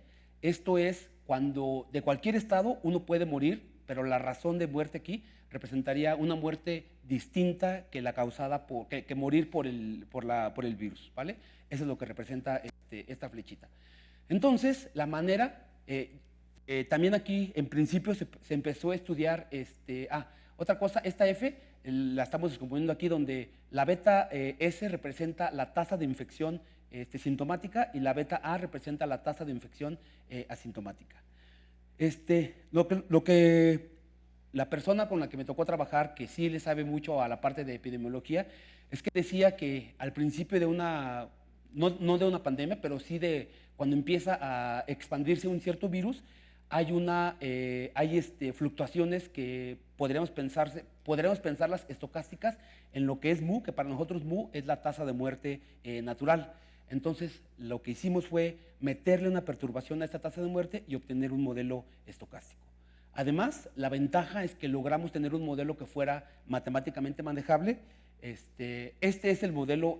Esto es cuando de cualquier estado uno puede morir, pero la razón de muerte aquí representaría una muerte distinta que la causada por que morir por el virus, ¿vale? Eso es lo que representa esta flechita. Entonces, la manera, también aquí en principio se empezó a estudiar, otra cosa, esta F la estamos descomponiendo aquí donde la beta S representa la tasa de infección sintomática y la beta A representa la tasa de infección asintomática. Lo que la persona con la que me tocó trabajar, que sí le sabe mucho a la parte de epidemiología, es que decía que al principio de una, no de una pandemia, pero sí de cuando empieza a expandirse un cierto virus, hay fluctuaciones que podríamos pensarlas estocásticas en lo que es mu, que para nosotros mu es la tasa de muerte natural. Entonces, lo que hicimos fue meterle una perturbación a esta tasa de muerte y obtener un modelo estocástico. Además, la ventaja es que logramos tener un modelo que fuera matemáticamente manejable. Este es el modelo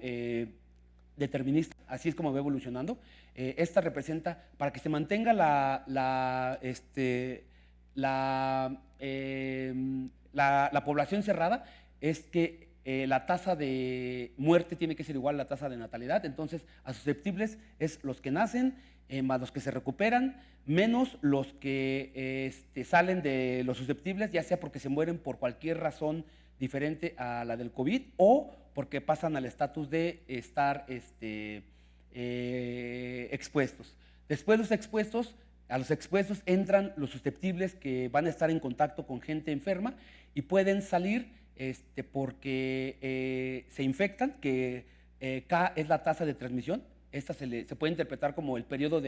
determinista, así es como va evolucionando. Esta representa, para que se mantenga la población cerrada, es que la tasa de muerte tiene que ser igual a la tasa de natalidad. Entonces, a susceptibles es los que nacen, más los que se recuperan, menos los que salen de los susceptibles, ya sea porque se mueren por cualquier razón diferente a la del COVID o porque pasan al estatus de estar expuestos. Después a los expuestos entran los susceptibles que van a estar en contacto con gente enferma y pueden salir porque se infectan, que K es la tasa de transmisión. Esta se puede interpretar como el periodo no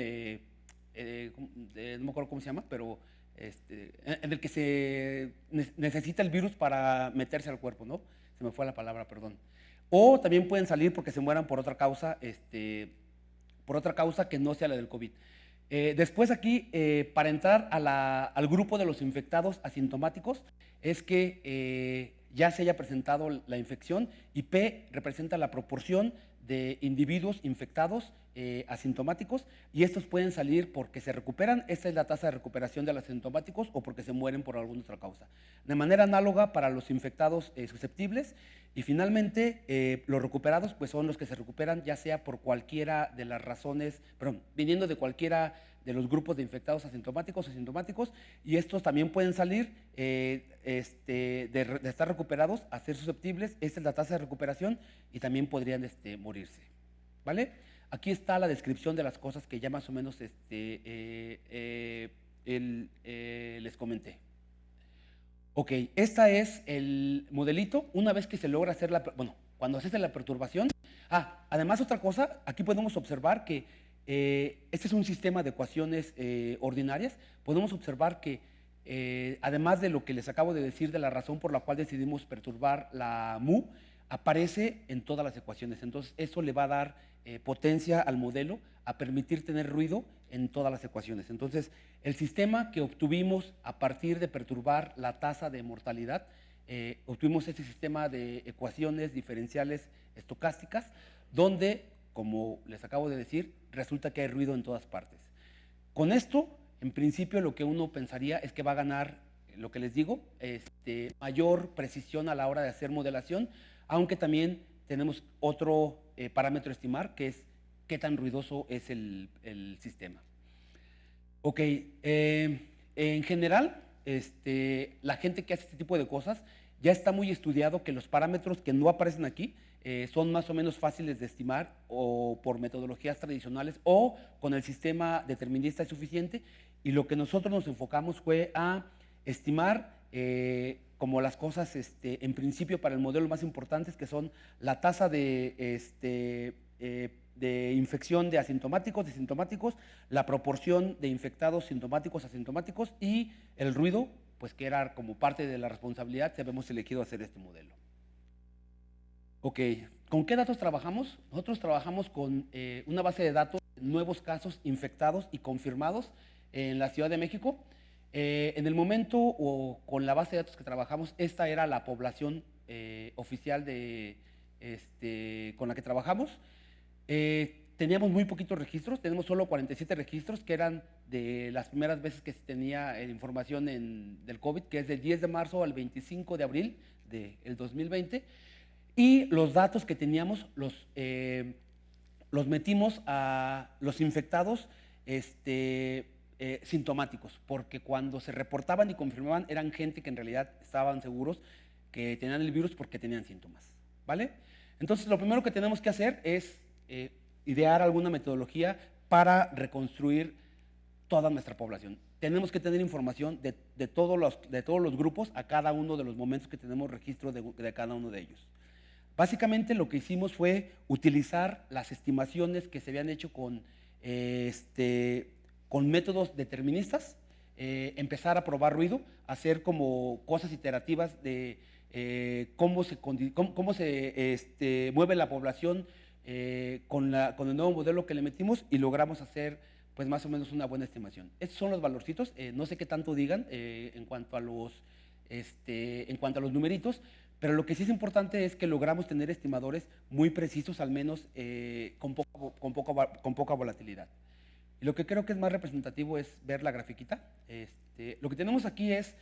me acuerdo cómo se llama, pero en el que se necesita el virus para meterse al cuerpo, ¿no? Se me fue la palabra, perdón. O también pueden salir porque se mueran por otra causa, que no sea la del COVID. Después aquí, para entrar al grupo de los infectados asintomáticos, es que ya se haya presentado la infección, y P representa la proporción de individuos infectados asintomáticos, y estos pueden salir porque se recuperan. Esta es la tasa de recuperación de los asintomáticos, o porque se mueren por alguna otra causa. De manera análoga para los infectados susceptibles. Y finalmente, los recuperados pues son los que se recuperan ya sea por cualquiera de las razones, viniendo de cualquiera de los grupos de infectados asintomáticos, y estos también pueden salir de estar recuperados a ser susceptibles. Esta es la tasa de recuperación, y también podrían morirse, ¿vale? Aquí está la descripción de las cosas que ya más o menos les comenté. Ok, este es el modelito. Una vez que se logra hacer cuando se hace la perturbación. Además, otra cosa, aquí podemos observar que este es un sistema de ecuaciones ordinarias. Podemos observar que además de lo que les acabo de decir de la razón por la cual decidimos perturbar la mu, aparece en todas las ecuaciones. Entonces, eso le va a dar potencia al modelo, a permitir tener ruido en todas las ecuaciones. Entonces, el sistema que obtuvimos a partir de perturbar la tasa de mortalidad, obtuvimos este sistema de ecuaciones diferenciales estocásticas, donde, como les acabo de decir, resulta que hay ruido en todas partes. Con esto, en principio, lo que uno pensaría es que va a ganar, lo que les digo, mayor precisión a la hora de hacer modelación, aunque también tenemos otro parámetro a estimar, que es qué tan ruidoso es el sistema. Ok, en general, la gente que hace este tipo de cosas ya está muy estudiado que los parámetros que no aparecen aquí son más o menos fáciles de estimar, o por metodologías tradicionales o con el sistema determinista es suficiente, y lo que nosotros nos enfocamos fue a estimar como las cosas en principio para el modelo más importantes, que son la tasa de infección de asintomáticos, de sintomáticos, la proporción de infectados sintomáticos, asintomáticos, y el ruido, pues que era como parte de la responsabilidad si habíamos elegido hacer este modelo. Ok, ¿con qué datos trabajamos? Nosotros trabajamos con una base de datos de nuevos casos infectados y confirmados en la Ciudad de México. En el momento, o con la base de datos que trabajamos, esta era la población oficial con la que trabajamos. teníamos muy poquitos registros, tenemos solo 47 registros, que eran de las primeras veces que se tenía información del COVID, que es del 10 de marzo al 25 de abril del 2020, y los datos que teníamos los metimos a los infectados sintomáticos, porque cuando se reportaban y confirmaban eran gente que en realidad estaban seguros que tenían el virus porque tenían síntomas, ¿vale? Entonces, lo primero que tenemos que hacer es idear alguna metodología para reconstruir toda nuestra población. Tenemos que tener información de todos los grupos a cada uno de los momentos que tenemos registro de cada uno de ellos. Básicamente lo que hicimos fue utilizar las estimaciones que se habían hecho con métodos deterministas, empezar a probar ruido, hacer como cosas iterativas de cómo se mueve la población con el nuevo modelo que le metimos, y logramos hacer pues más o menos una buena estimación. Estos son los valorcitos, no sé qué tanto digan en cuanto a los numeritos, pero lo que sí es importante es que logramos tener estimadores muy precisos, al menos con poca volatilidad. Y lo que creo que es más representativo es ver la grafiquita. Lo que tenemos aquí es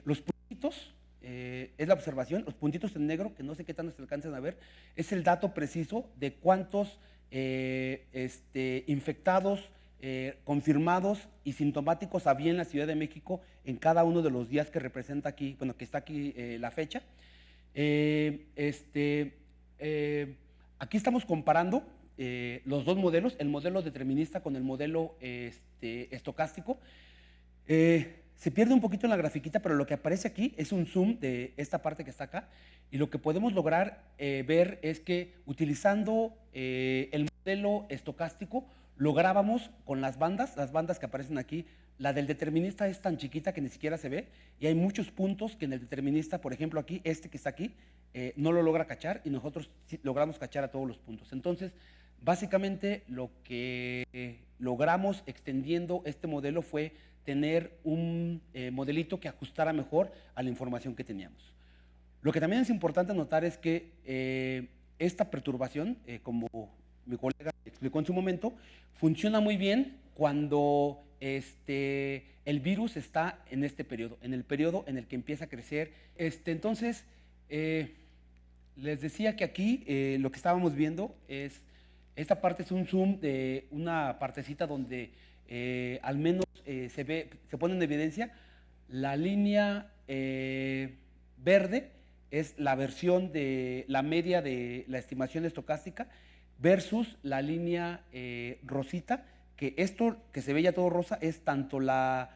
los puntitos, es la observación, los puntitos en negro, que no sé qué tanto se alcanzan a ver, es el dato preciso de cuántos infectados, confirmados y sintomáticos había en la Ciudad de México en cada uno de los días que representa aquí, bueno, que está aquí la fecha. Aquí estamos comparando los dos modelos, el modelo determinista con el modelo estocástico. Se pierde un poquito en la grafiquita, pero lo que aparece aquí es un zoom de esta parte que está acá, y lo que podemos lograr ver es que utilizando el modelo estocástico lográbamos con las bandas que aparecen aquí. La del determinista es tan chiquita que ni siquiera se ve, y hay muchos puntos que en el determinista, por ejemplo aquí, que está aquí, no lo logra cachar, y nosotros sí logramos cachar a todos los puntos. Entonces, básicamente lo que logramos extendiendo este modelo fue tener un modelito que ajustara mejor a la información que teníamos. Lo que también es importante notar es que esta perturbación, como mi colega explicó en su momento, funciona muy bien cuando el virus está en este periodo, en el periodo en el que empieza a crecer. Entonces, les decía que aquí lo que estábamos viendo es, esta parte es un zoom de una partecita donde al menos se pone en evidencia la línea verde, es la versión de la media de la estimación estocástica, versus la línea rosita, que esto que se ve ya todo rosa es tanto la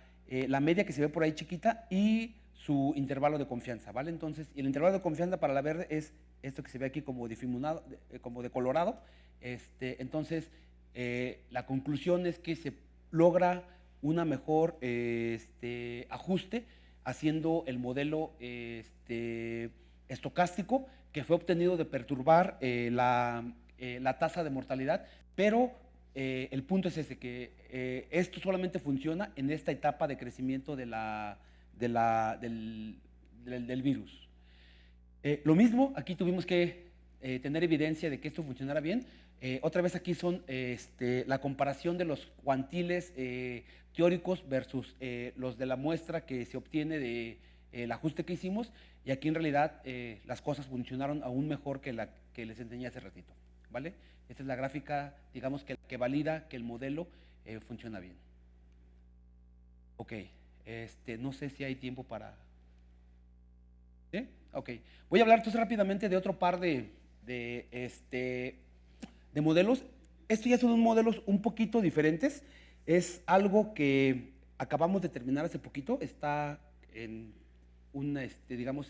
media que se ve por ahí chiquita y su intervalo de confianza, ¿vale? Entonces, y el intervalo de confianza para la verde es esto que se ve aquí como difuminado, como decolorado. Entonces, la conclusión es que se logra una mejor ajuste haciendo el modelo estocástico, que fue obtenido de perturbar la tasa de mortalidad, pero el punto es ese, que esto solamente funciona en esta etapa de crecimiento del virus. Lo mismo, aquí tuvimos que tener evidencia de que esto funcionara bien. Otra vez aquí son la comparación de los cuantiles teóricos versus los de la muestra que se obtiene del ajuste que hicimos, y aquí en realidad las cosas funcionaron aún mejor que la que les enseñé hace ratito, ¿vale? Esta es la gráfica, digamos, que valida que el modelo funciona bien. Ok, no sé si hay tiempo para... ¿Sí? Ok, voy a hablar entonces rápidamente de otro par de modelos. Estos ya son modelos un poquito diferentes. Es algo que acabamos de terminar hace poquito. Está en digamos,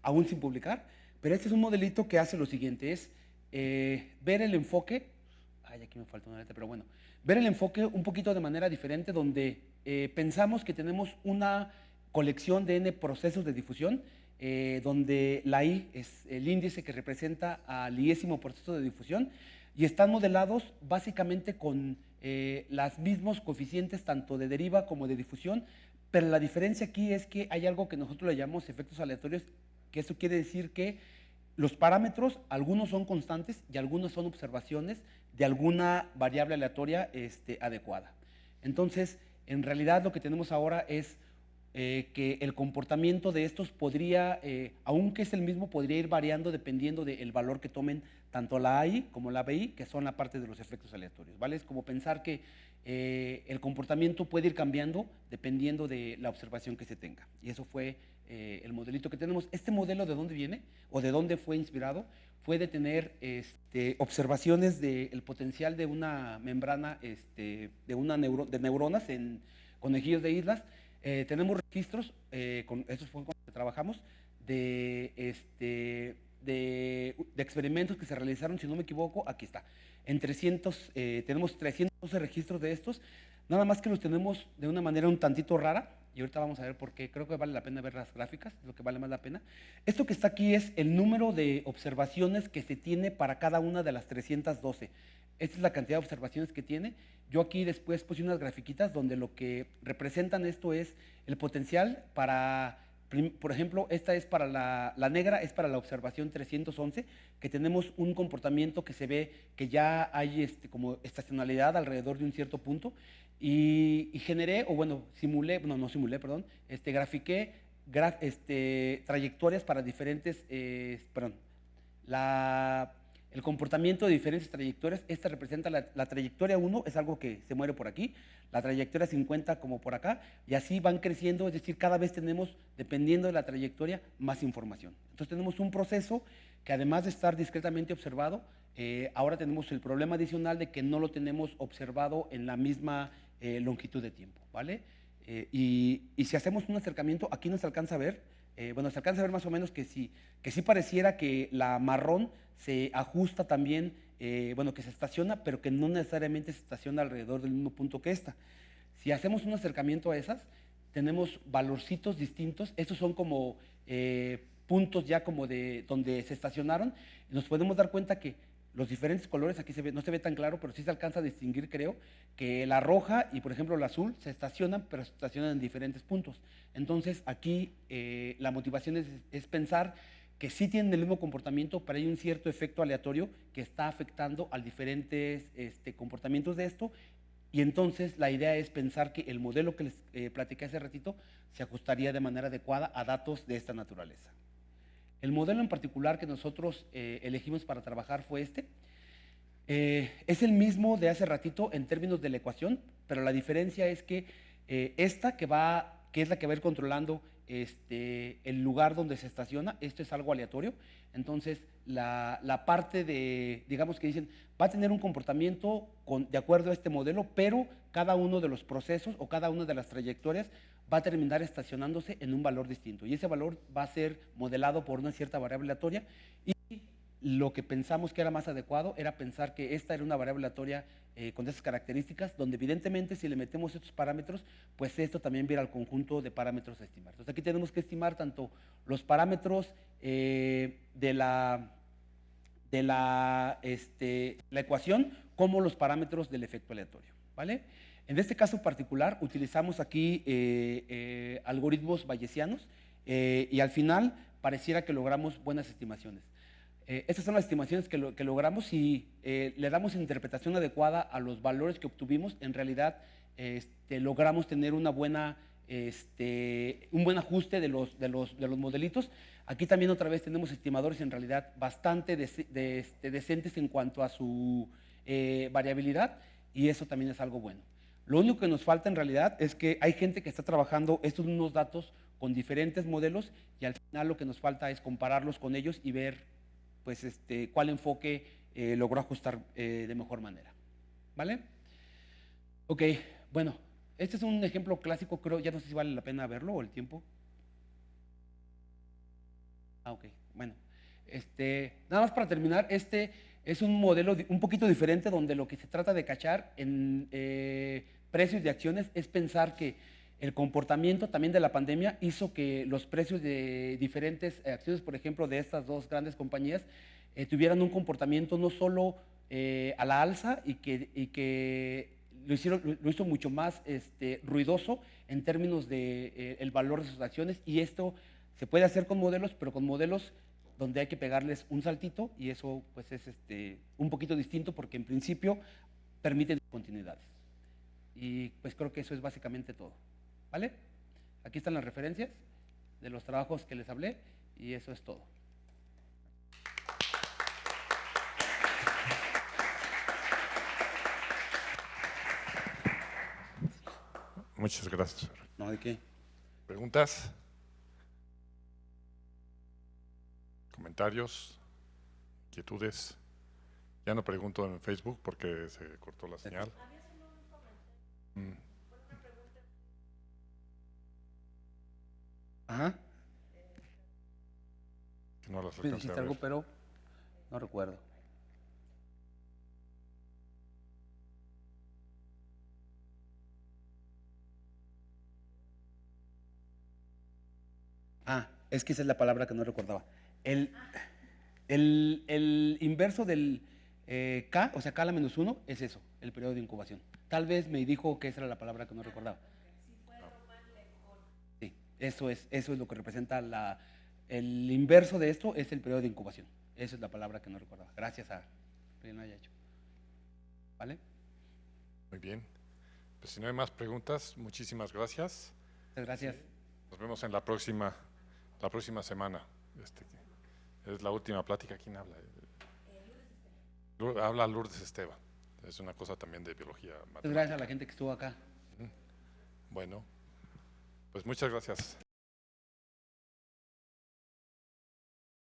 aún sin publicar. Pero este es un modelito que hace lo siguiente: es ver el enfoque. Ay, aquí me falta una letra, pero bueno. Ver el enfoque un poquito de manera diferente, donde pensamos que tenemos una colección de n procesos de difusión, donde la I es el índice que representa al iésimo proceso de difusión, y están modelados básicamente con los mismos coeficientes tanto de deriva como de difusión, pero la diferencia aquí es que hay algo que nosotros le llamamos efectos aleatorios, que eso quiere decir que los parámetros, algunos son constantes y algunos son observaciones de alguna variable aleatoria adecuada. Entonces, en realidad lo que tenemos ahora es que el comportamiento de estos podría, aunque es el mismo, podría ir variando dependiendo del valor que tomen tanto la AI como la BI, que son la parte de los efectos aleatorios, ¿vale? Es como pensar que el comportamiento puede ir cambiando dependiendo de la observación que se tenga. Y eso fue el modelito que tenemos. Este modelo, ¿de dónde viene o de dónde fue inspirado? Fue de tener observaciones del potencial de una membrana, de neuronas en conejillos de islas. Tenemos registros, estos fue con los que trabajamos, de experimentos que se realizaron, si no me equivoco, aquí está, tenemos 312 registros de estos, nada más que los tenemos de una manera un tantito rara, y ahorita vamos a ver por qué, creo que vale la pena ver las gráficas, es lo que vale más la pena. Esto que está aquí es el número de observaciones que se tiene para cada una de las 312. Esta es la cantidad de observaciones que tiene. Yo aquí después puse unas grafiquitas donde lo que representan esto es el potencial para, por ejemplo, esta es para la negra, es para la observación 311, que tenemos un comportamiento que se ve que ya hay como estacionalidad alrededor de un cierto punto, y generé, o bueno, simulé, no simulé, perdón, grafiqué trayectorias para diferentes, el comportamiento de diferentes trayectorias. Esta representa la trayectoria 1, es algo que se muere por aquí, la trayectoria 50 como por acá, y así van creciendo, es decir, cada vez tenemos, dependiendo de la trayectoria, más información. Entonces tenemos un proceso que además de estar discretamente observado, ahora tenemos el problema adicional de que no lo tenemos observado en la misma longitud de tiempo, ¿vale? Y si hacemos un acercamiento, aquí no se alcanza a ver, bueno, se alcanza a ver más o menos que sí pareciera que la marrón se ajusta también, bueno, que se estaciona, pero que no necesariamente se estaciona alrededor del mismo punto que esta. Si hacemos un acercamiento a esas, tenemos valorcitos distintos. Estos son como puntos ya como de donde se estacionaron. Y nos podemos dar cuenta que los diferentes colores, aquí no se ve tan claro, pero sí se alcanza a distinguir, creo, que la roja y, por ejemplo, la azul se estacionan, pero se estacionan en diferentes puntos. Entonces, aquí la motivación es pensar que sí tienen el mismo comportamiento, pero hay un cierto efecto aleatorio que está afectando a diferentes comportamientos de esto, y entonces la idea es pensar que el modelo que les platiqué hace ratito se ajustaría de manera adecuada a datos de esta naturaleza. El modelo en particular que nosotros elegimos para trabajar fue es el mismo de hace ratito en términos de la ecuación, pero la diferencia es que esta que es la que va a ir controlando el lugar donde se estaciona, esto es algo aleatorio. Entonces, la parte de, digamos que dicen, va a tener un comportamiento de acuerdo a este modelo, pero cada uno de los procesos o cada una de las trayectorias va a terminar estacionándose en un valor distinto. Y ese valor va a ser modelado por una cierta variable aleatoria. Y lo que pensamos que era más adecuado era pensar que esta era una variable aleatoria con esas características, donde evidentemente si le metemos estos parámetros, pues esto también viera al conjunto de parámetros a estimar. Entonces aquí tenemos que estimar tanto los parámetros de la ecuación como los parámetros del efecto aleatorio, ¿vale? En este caso particular utilizamos aquí algoritmos bayesianos y al final pareciera que logramos buenas estimaciones. Estas son las estimaciones que logramos y le damos interpretación adecuada a los valores que obtuvimos. En realidad logramos tener un buen ajuste de los modelitos. Aquí también otra vez tenemos estimadores en realidad bastante decentes en cuanto a su variabilidad, y eso también es algo bueno. Lo único que nos falta en realidad es que hay gente que está trabajando estos mismos datos con diferentes modelos, y al final lo que nos falta es compararlos con ellos y ver pues, cuál enfoque logró ajustar de mejor manera, ¿vale? Ok, bueno, este es un ejemplo clásico, creo, ya no sé si vale la pena verlo o el tiempo. Ok, bueno, nada más para terminar, es un modelo un poquito diferente donde lo que se trata de cachar en precios de acciones es pensar que el comportamiento también de la pandemia hizo que los precios de diferentes acciones, por ejemplo, de estas dos grandes compañías, tuvieran un comportamiento no solo a la alza y que lo hizo mucho más ruidoso en términos de el valor de sus acciones, y esto se puede hacer con modelos, pero con modelos donde hay que pegarles un saltito y eso pues es un poquito distinto porque en principio permite continuidades. Y pues creo que eso es básicamente todo, ¿vale? Aquí están las referencias de los trabajos que les hablé y eso es todo. Muchas gracias. No, ¿de qué? ¿Preguntas? ¿Comentarios? ¿Inquietudes? Ya no pregunto en Facebook porque se cortó la señal. Ajá. Que no las Me alcancé a dijiste ver. algo, pero no recuerdo. Ah, es que esa es la palabra que no recordaba. El inverso del K, o sea, K a la menos 1, es eso, el periodo de incubación. Tal vez me dijo que esa era la palabra que no recordaba. Sí, eso es lo que representa el inverso de esto, es el periodo de incubación. Esa es la palabra que no recordaba. Gracias a Reina Yacho. ¿Vale? Muy bien. Pues si no hay más preguntas, muchísimas gracias. Muchas gracias. Nos vemos en la próxima semana. Es la última plática. ¿Quién habla? Habla Lourdes Esteban. Es una cosa también de biología Muchas matemática. gracias a la gente que estuvo acá. Bueno, pues muchas gracias.